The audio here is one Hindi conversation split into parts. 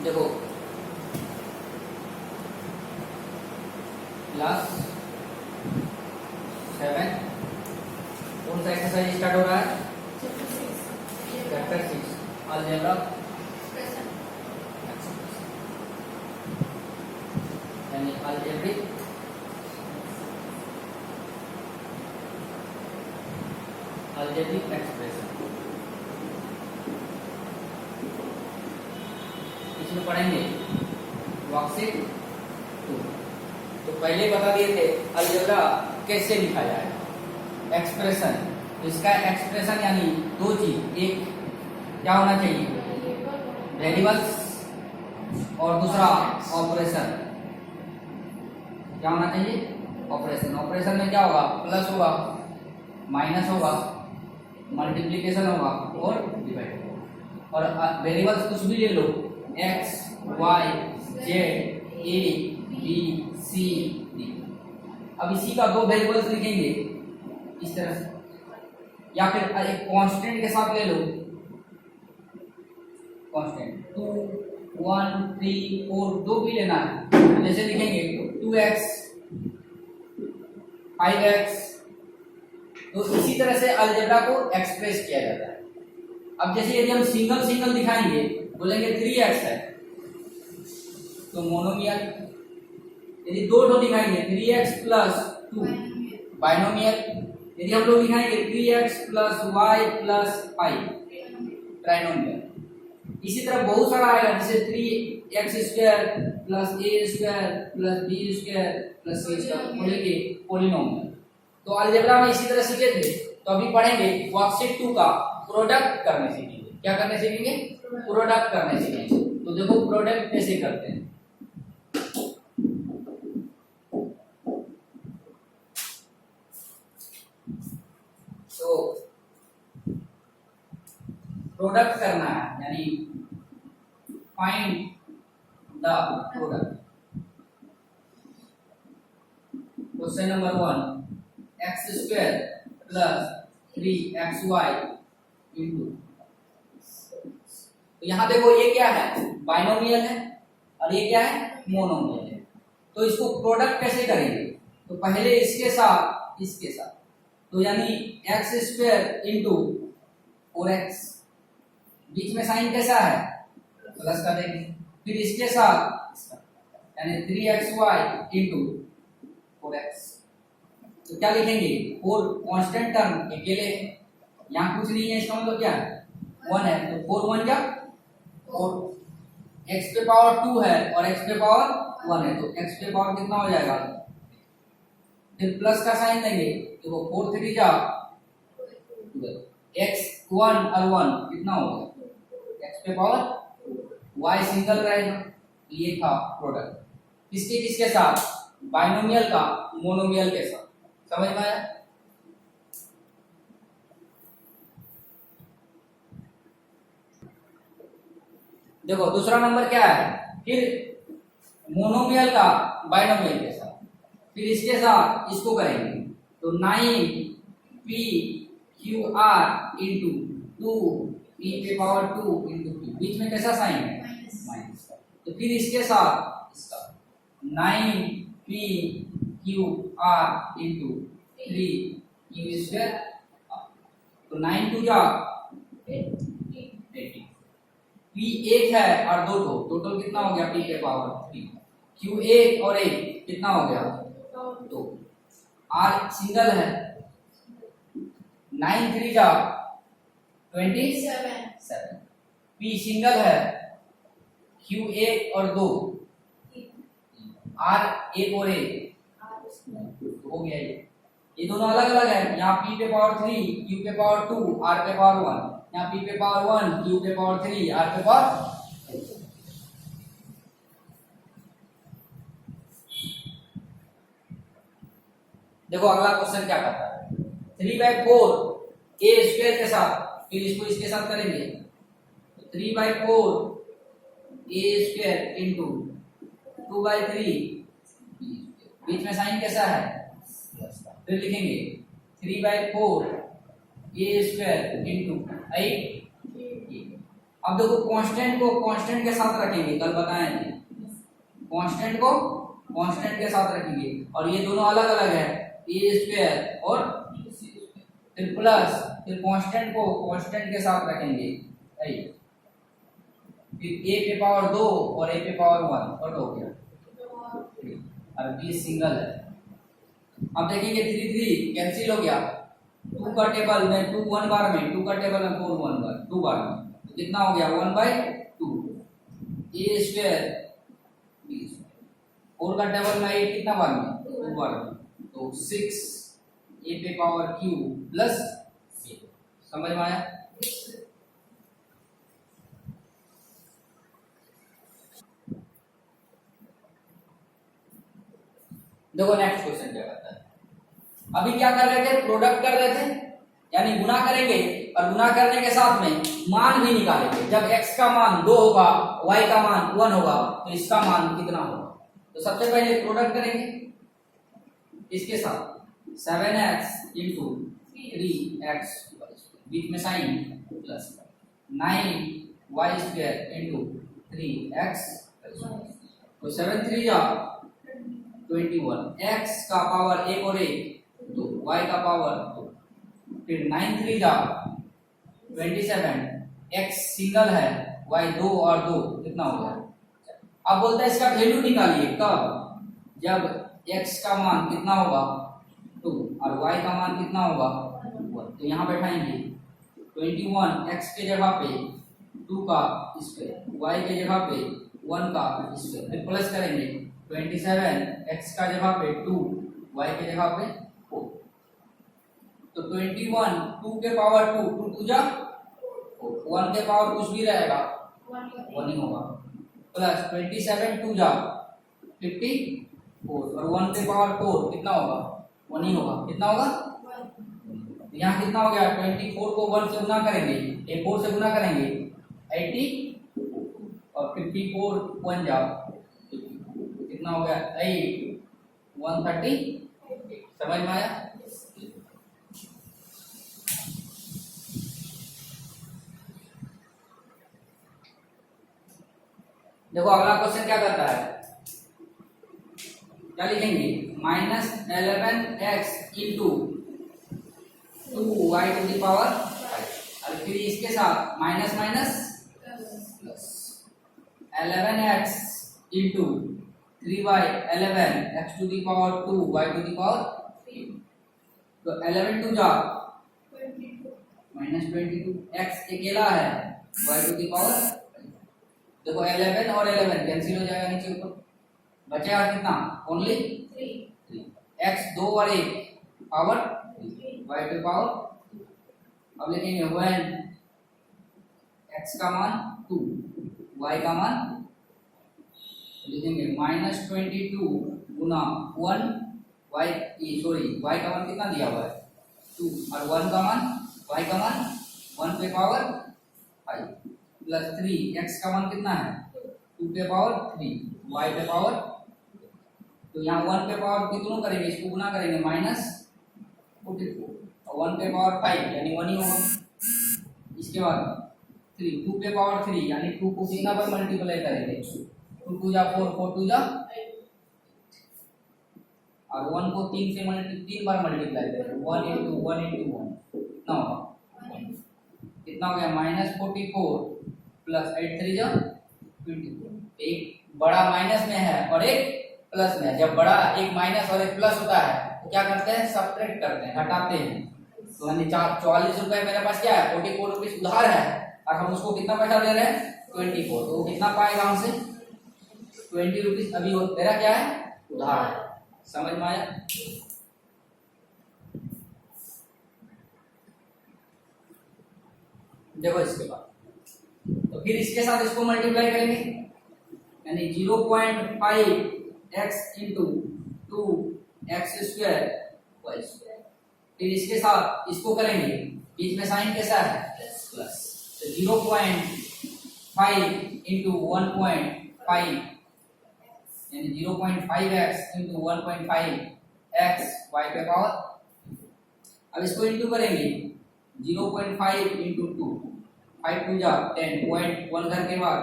देखो क्लास 7 कौन सा एक्सरसाइज स्टार्ट हो रहा है? चैप्टर 6 अलजेब्रा यानी अलजेब्रिक एक्सप्रेशन। इसमें पढ़ेंगे वर्कशीट 2। तो पहले बता दिए थे अलजेब्रा कैसे लिखा जाए एक्सप्रेशन। तो इसका एक्सप्रेशन यानी दो चीज, एक क्या होना चाहिए वेरिएबल्स और दूसरा ऑपरेशन। क्या होना चाहिए ऑपरेशन। ऑपरेशन में क्या होगा? प्लस होगा, माइनस होगा, मल्टीप्लिकेशन होगा और डिवाइड होगा। और वेरिएबल्स कुछ भी ले लो, x, y, z, a, b, c, d। अब इसी का दो वेरिएबल्स लिखेंगे इस तरह से, या फिर एक कांस्टेंट के साथ ले लो, कांस्टेंट 2, 1, 3, 4 दो भी लेना है। जैसे लिखेंगे 2x, 5x। तो इसी तरह से अलजेब्रा को एक्सप्रेस किया जाता है। अब जैसे यदि हम सिंगल सिंगल दिखाएंगे, बोलेंगे 3x है तो मोनोमियल। यदि दो दो दिखाएंगे 3x प्लस 2 बाइनोमियल। यदि हम लोग दिखाएंगे 3x plus y plus 5 trinomial. इसी तरह बहुत सारा आएगा, जैसे 3x square plus a square plus b square plus c square, बोलेंगे पॉलिनोमियल। तो अलजेब्रा में इसी तरह सीखे थे। तो अभी पढ़ेंगे वर्कशीट 2 का प्रोडक्ट करने सीखेंगे। क्या करने सीखेंगे? प्रोडक्ट करने सीखेंगे। तो देखो प्रोडक्ट कैसे करते हैं। तो प्रोडक्ट करना है यानी find the product. Question number 1, x square plus 3xy into. तो यहाँ देखो ये क्या है? बाइनोमियल है और ये क्या है? मोनोमियल है। तो इसको प्रोडक्ट कैसे करेंगे? तो पहले इसके साथ इसके साथ, तो यानी x स्क्वायर इंटू 4x, बीच में साइन कैसा है? प्लस का देंगे। फिर इसके साथ यानी 3xy इंटू 4x। तो क्या लिखेंगे? 4 कांस्टेंट टर्म अकेले, यहाँ कुछ नहीं है, इसका मतलब क्या है? 1 है। तो 4 1 जा 4, x पे पावर 2 है और x पे पावर 1 है, तो x पे पावर कितना हो जाएगा? फिर प्लस का साइन देंगे तो वो 4 3 जा 12, x 1 और 1 कितना होगा? x पे पावर, y सिंगल रहेगा। ये था प्रोडक्ट किसके किसके साथ? बाइनोमियल का मोनोमियल के साथ। समझ में आया? देखो दूसरा नंबर क्या है? फिर मोनोमियल का बाइनोमियल के साथ, फिर इसके साथ इसको करेंगे। तो 9p/q/r into 2p/2 into q। बीच में कैसा साइन है? माइनस का। तो फिर इसके साथ इसका 9p/q/r इंटू 3q²। तो 9 2 जा 18। p एक है और दो दो, टोटल कितना हो गया? p के पावर 3। q एक और एक कितना हो गया? 2। r सिंगल है, 9 3 जा 27। p सिंगल है, q एक और 2, r एक और एक हो गया। ये दोनों अलग अलग है। यहाँ p पे पावर 3, q पे पावर 2, r पे पावर 1। यहाँ p पे पावर 1, q पे पावर 3, r पे पावर। देखो अगला क्वेश्चन क्या करता है? 3/4 a स्क्वायर के साथ, फिर इसको इसके साथ करेंगे। तो 3/4 a स्क्वायर इंटू 2/3, बीच में साइन कैसा है? फिर लिखेंगे 3/4 a स्क्वायर इंटू 8 अब देखो कांस्टेंट को कांस्टेंट के साथ रखेंगे, कल बताए थे, कांस्टेंट को कांस्टेंट के साथ रखेंगे और ये दोनों अलग अलग है, ए स्क्वायर और फिर प्लस, फिर कांस्टेंट को कांस्टेंट के साथ रखेंगे, फिर ए पे पावर 2 और ए पे पावर 1 कट हो गया और बी सिंगल है। अब देखेंगे 3 3 कैंसिल हो गया, 2 का टेबल में 2 1 बार में, 2 का टेबल में 4 1 बार 2 बार में, तो कितना हो गया 1/2 ए स्क्वायर बी स्क्वायर। 4 का टेबल में 8 कितना बार में 2 बार में, तो 6 ए पे पावर क्यू प्लस सी। समझ में आया? देखो नेक्स्ट क्वेश्चन क्या करता है। अभी क्या कर रहे थे, प्रोडक्ट कर रहे थे, यानी गुना करेंगे और गुना करने के साथ में मान भी निकालेंगे। जब x का मान 2 होगा, y का मान 1 होगा, तो इसका मान कितना होगा। तो सबसे पहले प्रोडक्ट करेंगे इसके साथ, 7x इंटू 3x बीच में sign plus 9y square into 3x, तो 7 3 या 21, x का पावर 1 और 1 तो y का पावर 2, फिर 9 3 जा 27, x सिंगल है, y 2 और 2 कितना हो गया। अब बोलता है इसका वैल्यू निकालिए, कब, जब x का मान कितना होगा 2 और y का मान कितना होगा 1। तो यहाँ बैठाएंगे 21 x के जगह पे 2 का स्क्वायर, y के जगह पे 1 का स्क्वायर, फिर प्लस करेंगे 27 x का जगह पे 2, y के जगह पे 4, तो 21 2 के पावर 2 2 2 जा 1 के पावर कुछ भी रहेगा 1 ही होगा, प्लस 27 2 जा 54 और 1 के पावर 4 कितना होगा 1 ही होगा, कितना होगा। यहाँ कितना हो गया, 24 को 1 से गुना करेंगे, 4 से गुना करेंगे 80 और 54 1 जा कितना हो गया 8 130। समझ में आया? देखो अगला क्वेश्चन क्या करता है, क्या लिखेंगे, -11x into 2y to the power 5 और फिर इसके साथ minus minus plus 11x into 3y 11 x to the power 2 y to the power 3, तो 11 2 जा -22, x अकेला है y टू दी पावर। देखो 11 और 11 कैंसिल हो जाएगा नीचे ऊपर, बचेगा कितना ओनली 3, x 2 और 1 पावर y टू पावर। अब लिखेंगे 1 x का मान 2 y का मान लिखेंगे -22 गुना 1 y y का मान कितना दिया हुआ है 2 और 1 का मान y का मान 1 पे पावर 5 प्लस 3 x का मान कितना है 2 पे पावर 3 y पे पावर, तो यहाँ 1 पे पावर कितनों करेंगे, इसको गुना करेंगे -44 और 1 पे पावर 5 यानी 1 ही होगा। इसके बाद 3 2 पे पावर 3 यानी 2 को कितना पर मल्टीप्लाई करेंगे 2 2 जा 4 4 2 जा और 1 को 3 से 3 बार मल्टीप्लाई करेंगे 1 into 1 into 1 कितना होगा, कितना हो गया -44 प्लस 8 3 जा 24। एक बड़ा माइनस में है और एक प्लस में है, जब बड़ा एक माइनस और एक प्लस होता है तो क्या करते हैं सब्ट्रैक्ट करते हैं, हटाते हैं। तो यानी 44 रुपए मेरे पास क्या है 44 रुपीज उधार है और हम उसको कितना पैसा दे रहे हैं 24, तो वो कितना पाएगा हमसे 20 रुपीज, अभी मेरा क्या है उधार है। समझ में आया? देखो इसके बाद तो फिर इसके साथ इसको मल्टीप्लाई करेंगे यानी 0.5 x into 2x square y square, फिर इसके साथ इसको करेंगे, बीच में साइन कैसा है प्लस, तो 0.5 इंटू 1.5 यानी 0.5x इंटू 1.5x y पे पावर। अब इसको इंटू करेंगे 0.5 इंटू 2 5 टू जा 10, पॉइंट 1 करके बाद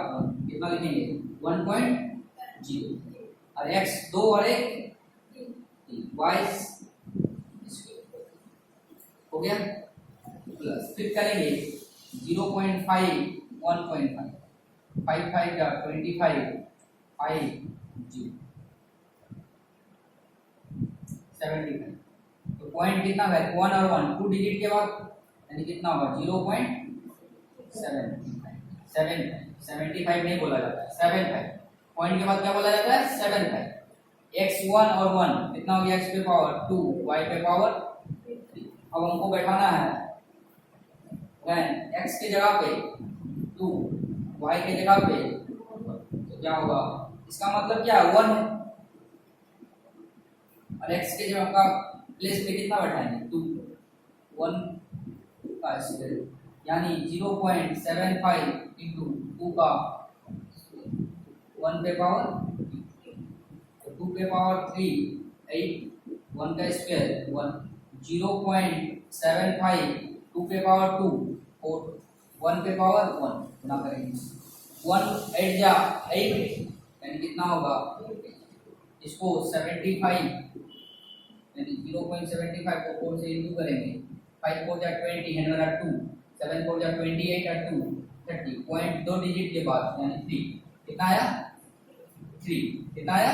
कितना लिखेंगे 1.0 और x 2 और 1 y हो गया प्लस फिर करेंगे 0.5 1.5 5 5 जा 25 5 0 75 तो पॉइंट कितना है 1 और 1 2 डिजिट के बाद यानी कितना होगा 0.75 नहीं बोला जाता है 75 पॉइंट के बाद क्या बोला जाता है 75 x 1 और 1 कितना हो गया x पे पावर 2 y पे पावर 3 अब हमको बैठाना है when x की जगह पे 2 y की जगह पे तो क्या होगा इसका मतलब क्या है 1 और x के जगह का प्लेस पे कितना बैठाएंगे 2 1 का स्क्वायर यानी 0.75 इंटू 2 का 1 पे पावर 2 पे पावर 3 8 1 का स्क्वायर 1 0.75 2 पे पावर 2 4 1 पे पावर 1 गुना करेंगे 1 8 जा 8 यानी कितना होगा इसको 75 यानी 0.75 को 4 से इंटू करेंगे 5 4 जा 20 हैंड वाला 2 7 4 जा 28 और 2 30 पॉइंट 2 डिजिट के बाद यानी 3 कितना आया 3 कितना आया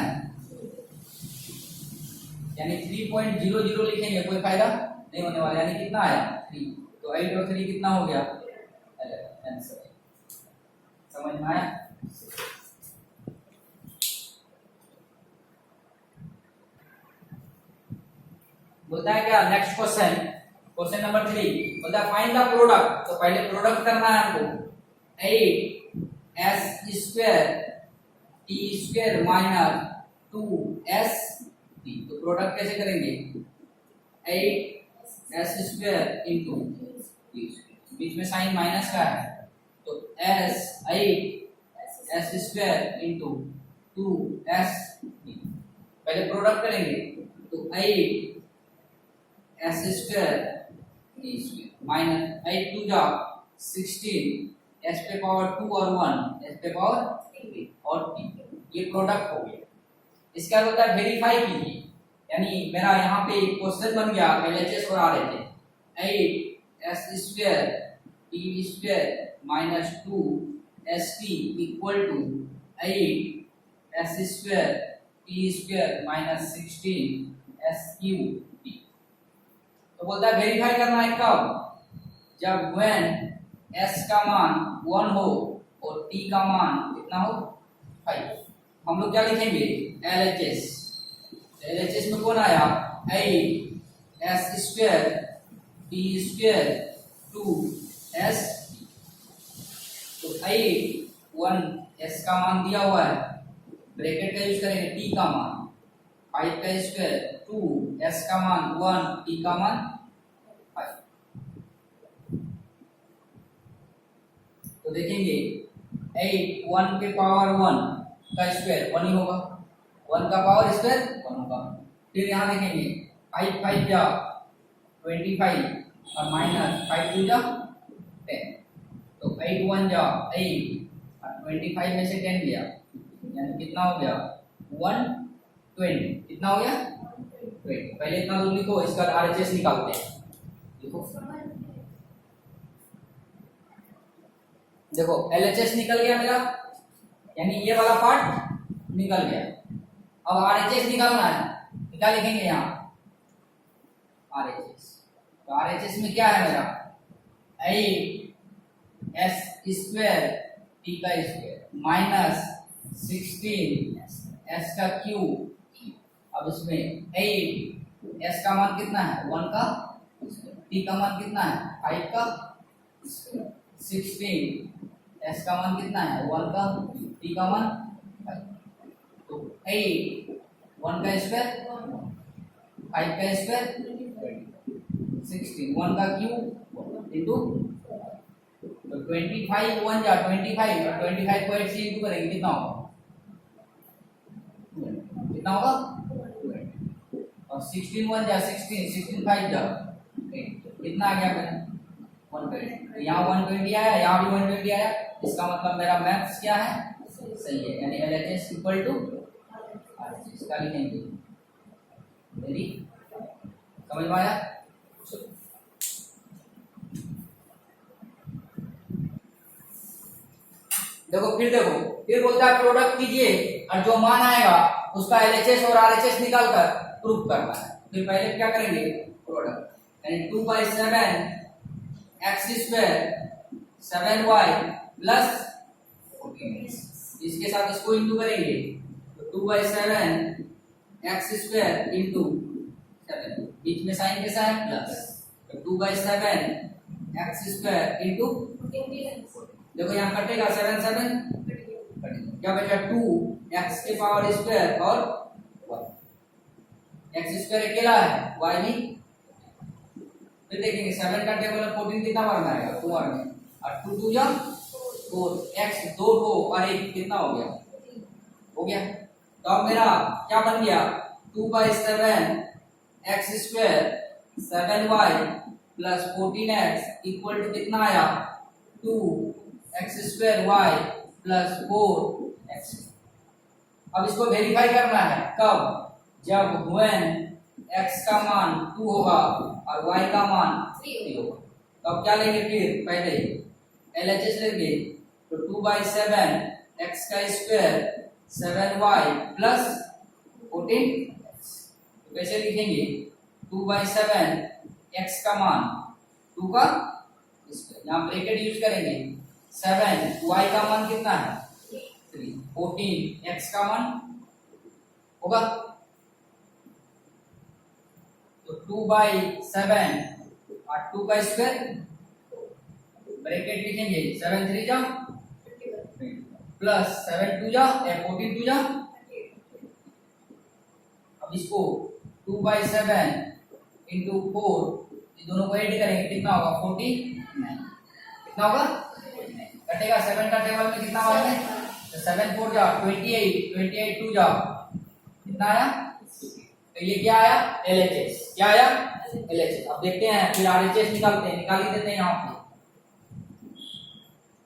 यानी 3.00 लिखेंगे कोई फायदा नहीं होने वाला यानी कितना आया 3 तो 8 और 3 कितना हो गया आंसर समझ में आया बोलता है क्या नेक्स्ट क्वेश्चन नंबर 3 बोलता है फाइंड द प्रोडक्ट तो पहले प्रोडक्ट करना है हमको 8s square t square minus 2s तो प्रोडक्ट कैसे करेंगे 8s स्क्वायर इंटू बीच में साइन माइनस का है तो s 8s square into 2s पहले प्रोडक्ट करेंगे तो 8s स्क्वायर माइनस 8 टू जा 16 s पे पावर 2 और 1 s पे पावर 3 और t ये प्रोडक्ट हो गया इसका होता है वेरीफाई कीजिए यानी मेरा यहाँ पे क्वेश्चन बन गया LHS और RHS 8s square t square minus 2st equal to 8s square t square minus 16s cube t तो बोलता है वेरीफाई करना है कब जब when s का मान 1 हो और t का मान कितना हो 5 हम लोग क्या लिखेंगे LHS में कौन आया 8s square t square 2s तो 8 1 s का मान दिया हुआ है ब्रैकेट का यूज करेंगे t का मान 5 का स्क्वायर 2 s का मान 1 t का मान 5 तो देखेंगे 8 1 के पावर 1 का स्क्वायर 1 ही होगा 1 का पावर स्क्वायर 1 होगा फिर यहाँ देखेंगे 5 5 जा 25 और माइनस 5 2 जा 10 तो 8 1 जा 8 और 25 में से 10 गया यानी कितना हो गया 120 कितना हो गया 20 पहले इतना दूर लिखो इसका RHS निकालते हैं देखो LHS निकल गया मेरा यानी ये वाला पार्ट निकल गया अब RHS निकालना है क्या लिखेंगे यहाँ RHS तो RHS में क्या है मेरा 8s स्क्वायर t का स्क्वायर माइनस 16 s का क्यूब अब इसमें 8 s का मान कितना है 1 का t का मान कितना है 5 का 16 s का मान कितना है 1 का t का मान 5 तो 8 1 का स्क्वायर 5 का स्क्वायर 16 1 का क्यूब इंटू तो 25 1 जा 25 और 25 को 8 से इंटू करेंगे कितना होगा कितना होगा और 16 1 जा 16 16 5 जा कितना आ गया 120, यहाँ 120 आया, यहाँ भी 120 आया, इसका मतलब मेरा मैथ्स क्या है, सही है, यानी LHS इक्वल टू RHS का लिखेंगे। मेरी समझ में आया? देखो फिर बोलता है प्रोडक्ट कीजिए और जो मान आएगा उसका LHS और RHS निकाल कर प्रूफ करना है। फिर पहले क्या करेंगे, प्रोडक्ट, यानी 2/7 x square 7y plus 14x, इसके साथ इसको इंटू करेंगे तो 2/7 x स्क्वायर इंटू 7, बीच में साइन कैसा है, प्लस, तो 2/7 x स्क्वायर इंटू, देखो यहाँ कटेगा 7 7 कटेगा, क्या बचा 2 x के पावर स्क्वायर और y, x स्क्वायर अकेला है, y नहीं, फिर देखेंगे 7 का टेबल में 14 कितना बार में आएगा, 2 बार में, और 2 2 जा 4, x 2 को और 1 कितना हो गया, तो अब मेरा क्या बन गया, 2/7 x square 7y plus 14x equal to कितना आया, 2x square y plus 4x। अब इसको वेरीफाई करना है कब, जब when x का मान 2 होगा और y का मान 3 होगा। तो अब क्या लेंगे, फिर पहले LHS लेंगे, तो 2/7 x का स्क्वायर 7y प्लस 14x, तो कैसे लिखेंगे, 2/7 x का मान 2 का स्क्वायर, यहाँ ब्रैकेट यूज करेंगे, 7 y का मान कितना है 3, 14 x का मान होगा, तो 2/7 और 2 का स्क्वायर, ब्रैकेट लिखेंगे 7 3 जा प्लस 7 2 जा 14 2 जा, अब इसको 2/7 इंटू 4, ये दोनों को ऐड करेंगे कितना होगा, 49, कितना होगा, कटेगा 7 का टेबल में कितना बार है, तो 7 4 जा 28, 28 2 जा कितना आया, तो ये क्या आया, LHS, क्या आया, LHS। अब देखते हैं फिर RHS निकालते हैं, निकाल ही देते हैं, यहाँ पे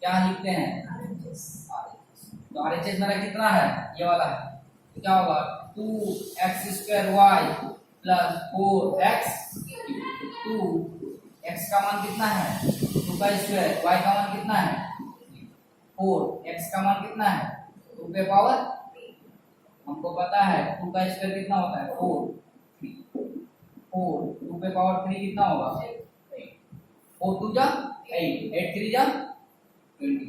क्या लिखते हैं, RHS, तो RHS मेरा कितना है, ये वाला है, तो क्या होगा 2x square y plus 4x, 2x का मान कितना है 2 का स्क्वायर, y का मान कितना है 4, x का मान कितना है 2 के पावर, हमको पता है 2 का स्क्वायर कितना होता है 4, 2 के पावर 3 कितना होगा 8, 4 2 जा 8, 8 3 जा 20,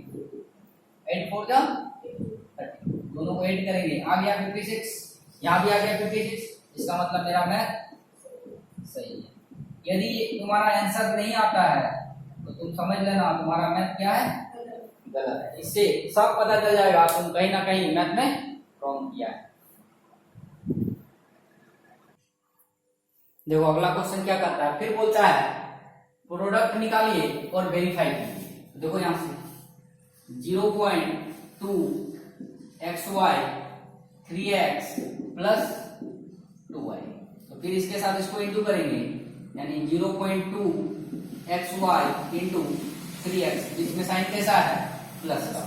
8 4 जा 30, दोनों को ऐड करेंगे, आ गया 56, यहाँ भी आ गया 56, इसका मतलब मेरा मैथ सही है। यदि तुम्हारा आंसर नहीं आता है तो तुम समझ लेना तुम्हारा मैथ क्या है, गलत है, इससे सब पता चल जाएगा तुम कहीं ना कहीं मैथ में रॉन्ग किया है। देखो अगला क्वेश्चन क्या करता है, फिर बोलता है प्रोडक्ट निकालिए और वेरीफाई कीजिए। देखो यहां से 0.2 xy 3x प्लस 2y, तो फिर इसके साथ इसको इंटू करेंगे, यानी 0.2 xy इंटू 3x, बीच में साइन कैसा है प्लस का,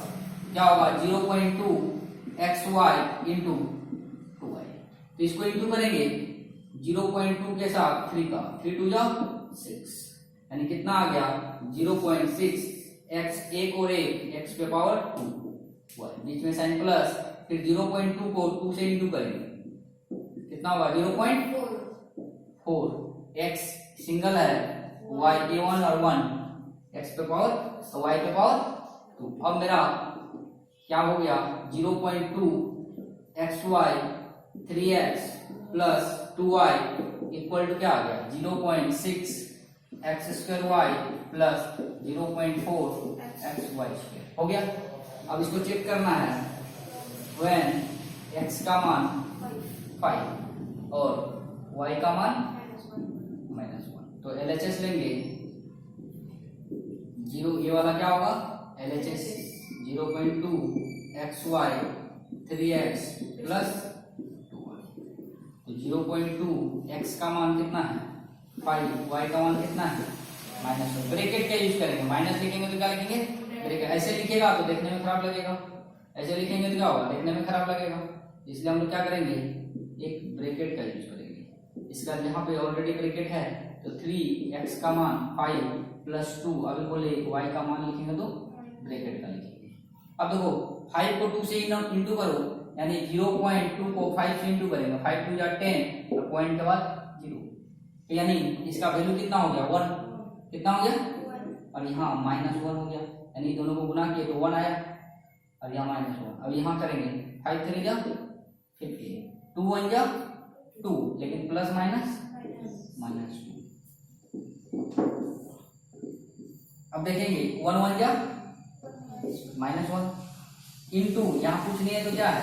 क्या होगा 0.2 xy इंटू 2y, तो इसको इंटू करेंगे 0.2 के साथ 3 का, 3 2 जा 6, यानी कितना आ गया 0.6 x, एक और एक x पे पावर 2 y, बीच में साइन प्लस, फिर 0.2 को 2 से इंटू करेंगे, कितना होगा 0.4, x सिंगल है, y a1 और 1, x पे पावर तो y पे पावर 2। अब मेरा क्या हो गया 0.2 xy 3x plus 2y equal to क्या आ गया 0.6 x square y plus 0.4 xy square, हो गया। अब इसको चेक करना है, when x का मान 5 और y का मान -1, तो LHS लेंगे 0, ये वाला क्या होगा LHS 0.2 xy 3x plus 2y, तो 0.2 x का मान कितना है 5, y का मान कितना है माइनस वन, ब्रैकेट क्या यूज करेंगे, माइनस लिखेंगे तो क्या लिखेंगे ब्रैकेट, ऐसे लिखेगा तो देखने में खराब लगेगा, ऐसे लिखेंगे तो क्या होगा देखने में खराब लगेगा, इसलिए हम लोग क्या करेंगे एक ब्रैकेट का यूज करेंगे। इसका यहाँ पे ऑलरेडी ब्रैकेट है तो 3x का मान 5 प्लस 2, अभी बोले y का मान लिखेंगे तो ब्रैकेट का लिखेंगे। अब देखो 5 को 2 से इंटू करो, यानी 0.2 को 5 से इंटू करेंगे, 5 2 जा 10 और पॉइंट के बाद 0, तो यानी इसका वैल्यू कितना हो गया 1, कितना हो गया, और यहाँ -1 हो गया, यानी दोनों को गुना किए तो 1 आया और यहाँ -1। अब यहाँ करेंगे 5 3 जा 15, 2 1 जा 2, लेकिन प्लस माइनस -2। अब देखेंगे 1 1 जा -1 इंटू, यहाँ कुछ नहीं है तो क्या है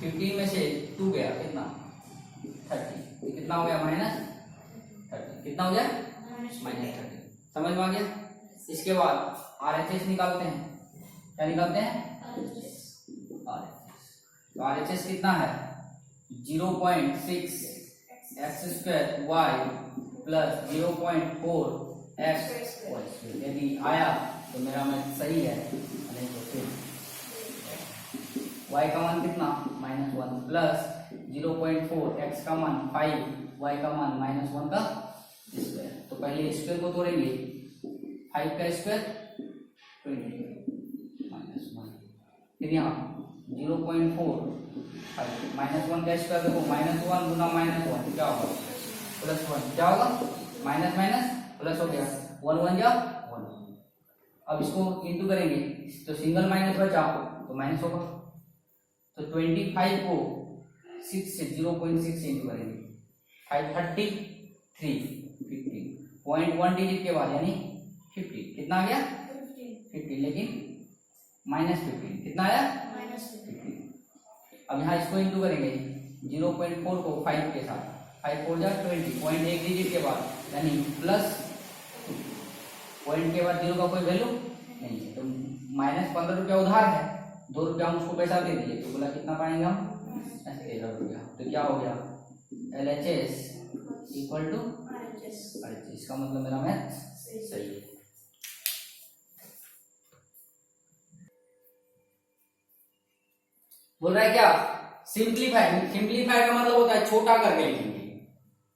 15 में से 2 गया कितना 30, कितना हो गया -30, कितना हो गया -30, समझ में आ गया। इसके बाद RHS निकालते हैं, क्या निकालते हैं RHS, तो RHS कितना है 0.6 x square y plus 0.4 x y, यदि आया तो मेरा मैथ सही है, नहीं तो फिर y का मान कितना -1 प्लस 0.4 x का मान 5 y का मान -1 का स्क्वायर, तो पहले स्क्वायर को तोड़ेंगे, 5 का स्क्वायर 20 -1, फिर यहाँ 0.4 -1 का स्क्वायर देखो, -1 गुना -1 क्या होगा +1, क्या होगा माइनस माइनस प्लस हो गया, 1 1 जा 1। अब इसको इंटू करेंगे तो सिंगल माइनस बचा तो माइनस होगा, तो 25 को 6 से 0.6 से इंटू करेंगे, 533 15, 0.1 डिजिट के बाद यानी 50, कितना आ गया 50, लेकिन -15, कितना आया -15। अब यहाँ इसको इंटू करेंगे 0.4 को 5 के साथ, 5 4 जा 20, 0.1 डिजिट के बाद यानी प्लस, पॉइंट के बाद 0 का कोई वैल्यू नहीं है, तो -15 रुपया उधार है, 2 रुपया हम उसको पैसा दे दिए, तो बोला कितना पाएंगे हम 13 रुपया, तो क्या हो गया LHS इक्वल टू RHS, इसका मतलब मेरा मैथ सही है। बोल रहा है क्या सिंप्लीफाई, सिंप्लीफाई का मतलब होता है छोटा करके लिखेंगे,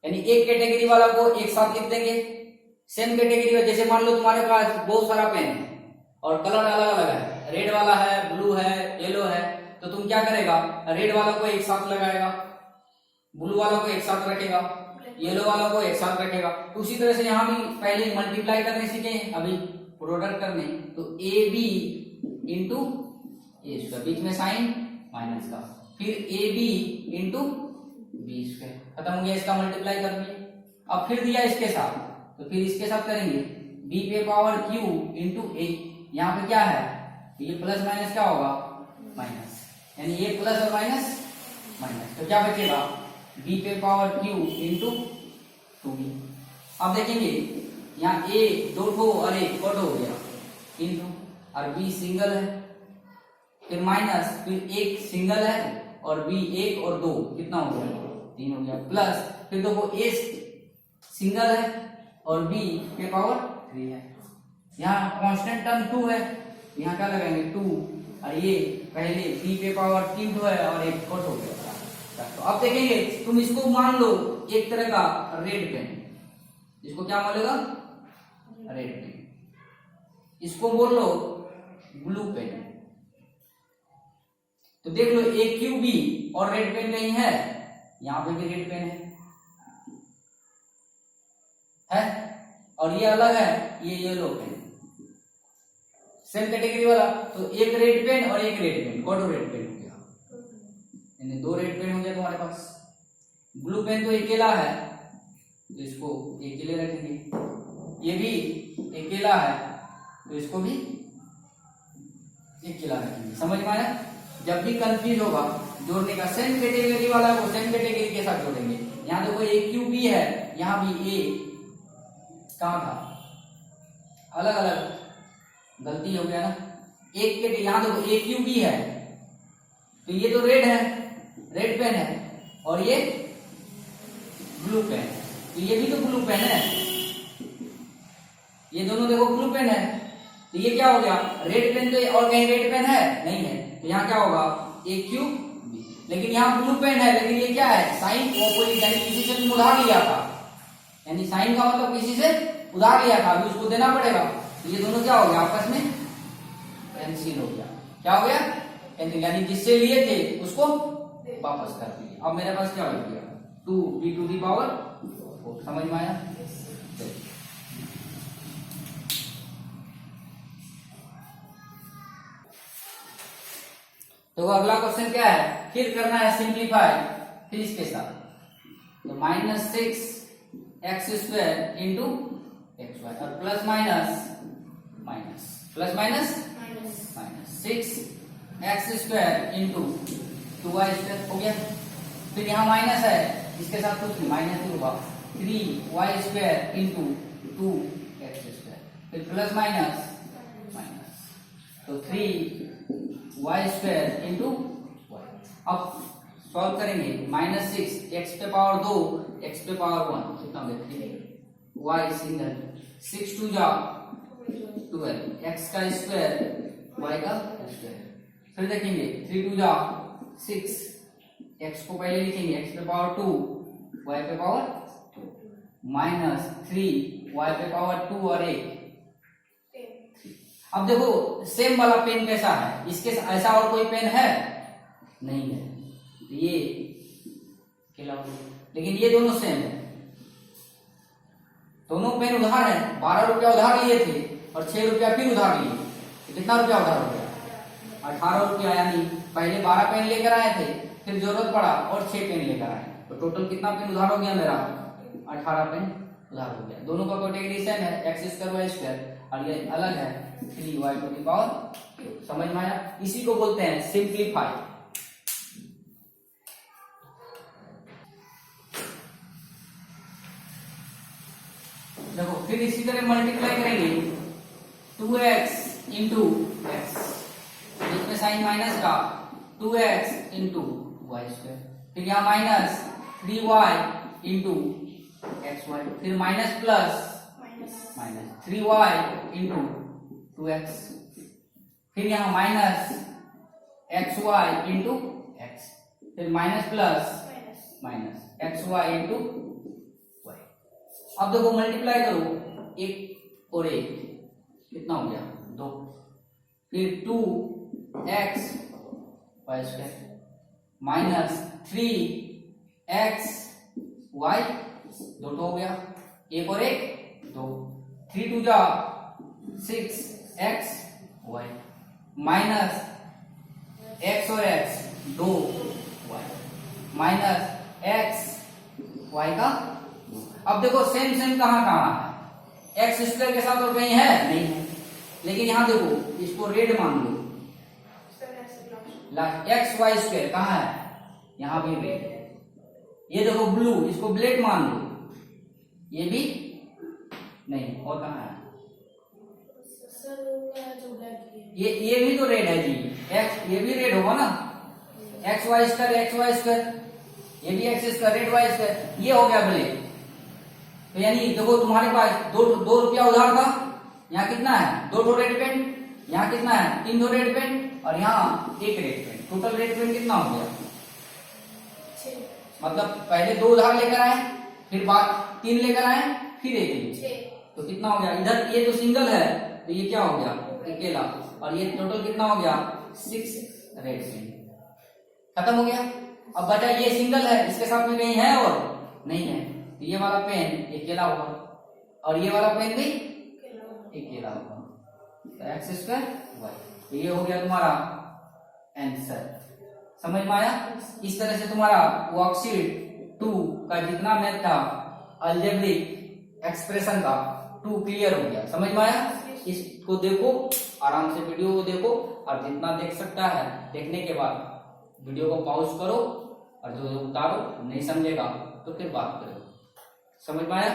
यानी एक कैटेगरी वाला को एक साथ लिख देंगे, सेम कैटेगरी में, जैसे मान लो तुम्हारे पास बहुत सारा पेन है और कलर अलग अलग है, रेड वाला है, ब्लू है, येलो है, तो तुम क्या करेगा रेड वाला को एक साथ लगाएगा, ब्लू वाला को एक साथ रखेगा, येलो वाला को एक साथ रखेगा। तो उसी तरह से यहाँ भी पहले मल्टीप्लाई करने सीखे, अभी प्रोडक्ट करने, तो AB इंटू ए स्क्वायर, बीच में साइन माइनस का, फिर AB इंटू बी स्क्वायर, खत्म हो गया, इसका मल्टीप्लाई कर दिए। अब फिर दिया इसके साथ, तो फिर इसके साथ करेंगे b पे पावर q इंटू ए, यहाँ पे क्या है ये प्लस माइनस क्या होगा माइनस, यानी ये प्लस और माइनस माइनस, तो क्या बचेगा b पे पावर q इंटू 2b। अब देखेंगे यहाँ a 2 ठो और a कट हो गया इंटू, और b सिंगल है, फिर माइनस, फिर एक सिंगल है और b 1 और 2 कितना हो गया 3 हो गया, प्लस फिर देखो a सिंगल है और b के पावर 3 है, यहाँ कांस्टेंट टर्म 2 है, यहाँ क्या लगाएंगे 2, और ये पहले b पे पावर 3 है और एक कट हो गया। तो अब देखेंगे तुम इसको मान लो एक तरह का रेड पेन, इसको क्या बोलेगा रेड पेन, इसको बोल लो ब्लू पेन, तो देख लो AQB और रेड पेन कहीं है, यहाँ पे भी रेड पेन है और ये अलग है, ये येलो पेन, सेम कैटेगरी वाला, तो एक रेड पेन और एक रेड पेन, कौन रेड पेन हो गया, यानी 2 रेड पेन हो गया तुम्हारे पास। ब्लू पेन तो अकेला है तो इसको अकेले रखेंगे, ये भी अकेला है तो इसको भी अकेला रखेंगे, समझ में आया। जब भी कंफ्यूज होगा जोड़ने का, सेम कैटेगरी वाला को सेम कैटेगरी के साथ जोड़ेंगे। यहाँ देखो AQB है, यहाँ भी A कहाँ था अलग अलग, गलती हो गया ना, एक के यहाँ देखो AQB है तो ये तो रेड है, रेड पेन है, और ये ब्लू पेन है, तो ये भी तो ब्लू पेन है, ये दोनों देखो ब्लू पेन है, तो ये क्या हो गया रेड पेन, तो और कहीं रेड पेन है नहीं है, तो यहाँ क्या होगा ए क्यूब बी। लेकिन यहाँ ब्लू पेन है, लेकिन ये क्या है साइन ऑपोजिट, यानी किसी से तुम उधार लिया था, यानी साइन का मतलब किसी से उधार लिया था, अभी उसको देना पड़ेगा। तो ये दोनों क्या हो गया आपस में कैंसिल हो गया। क्या हो गया कैंसिल, यानी जिससे लिए थे उसको वापस कर दिए। अब मेरे पास क्या हो गया 2b टू दी पावर 4। समझ में आया? तो अगला क्वेश्चन क्या है, फिर करना है सिंप्लीफाई, फिर इसके साथ तो -6x² इंटू एक्स वाई और plus minus minus 6x² into 2y² हो गया। फिर यहाँ माइनस है, इसके साथ कुछ माइनस ही होगा 3y² इंटू 2x², फिर प्लस माइनस तो 3y² इंटू y। अब सॉल्व करेंगे -6 x पे पावर 2 x पे पावर 1 कितना देखिए y सिंगल 6 2 जा 12 x का स्क्वायर y का स्क्वायर। फिर देखेंगे 3 2 जा 6 x को पहले लिखेंगे x पे पावर 2 y पे पावर 2 -3 y पे पावर 2 और 1। अब देखो सेम वाला पेन कैसा है, इसके ऐसा और कोई पेन है नहीं है, तो ये अकेला, लेकिन ये दोनों सेम है, दोनों पेन उधार है। 12 रुपया उधार लिए थे और 6 रुपया फिर उधार लिए, तो कितना रुपया उधार हो गया 18 रुपया, यानी पहले 12 पेन लेकर आए थे, फिर जरूरत पड़ा और 6 पेन लेकर आए, तो टोटल कितना पेन उधार हो गया मेरा 18 पेन उधार हो गया। दोनों का कैटेगरी सेम है x² y² और ये अलग है 3y टू द पावर। समझ में आया? इसी को बोलते हैं सिंप्लीफाई। देखो फिर इसी तरह मल्टीप्लाई करेंगे 2x इंटू एक्स, इसमें साइन माइनस का 2x इंटू y², फिर यहाँ माइनस 3y इंटू xy, फिर minus plus minus 3y into 2x, फिर यहाँ माइनस xy इंटू x, फिर minus plus minus xy into y। अब देखो मल्टीप्लाई करो 1 और 1 कितना हो गया 2, फिर 2x y² minus 3x y, 2 हो गया, 1 और 1 2, 3 2 जा 6x y माइनस x और x 2 y minus x y का। अब देखो सेम कहाँ है, x² के साथ और कहीं है नहीं है, लेकिन यहाँ देखो इसको रेड मान लो, xy² कहाँ है यहाँ भी रेड, ये देखो ब्लू, इसको ब्लैक मान लो, ये भी नहीं, और कहाँ है ये भी तो रेड है जी, ये भी रेड होगा ना, xy², ये भी x² रेड y², ये हो गया ब्लैक। तो यानी देखो तुम्हारे पास 2 रुपया उधार था, यहाँ कितना है 2 रेड पेन, यहाँ कितना है 3 रेड पेन और यहाँ 1 red pen, total red pen कितना हो गया 6। मतलब पहले 2 उधार लेकर आए, फिर बाद 3 लेकर आए, फिर 1 लिए, तो कितना हो गया, इधर ये तो सिंगल है तो ये क्या हो गया अकेला, और ये टोटल कितना हो गया 6 रेड पेन, खत्म हो गया। अब बचा ये सिंगल है, इसके साथ में कहीं है और नहीं है, तो ये वाला पेन अकेला होगा और ये वाला पेन भी अकेला होगा, तो x² y, तो ये हो गया तुम्हारा आंसर। समझ में आया? इस तरह से तुम्हारा वर्कशीट 2 का जितना मैथ था अलजेब्रिक एक्सप्रेशन का 2 क्लियर हो गया। समझ में आया? इसको देखो आराम से, वीडियो को देखो और जितना देख सकता है, देखने के बाद वीडियो को पॉज करो और जो उतारो, नहीं समझेगा तो फिर बात करो। समझ में आया?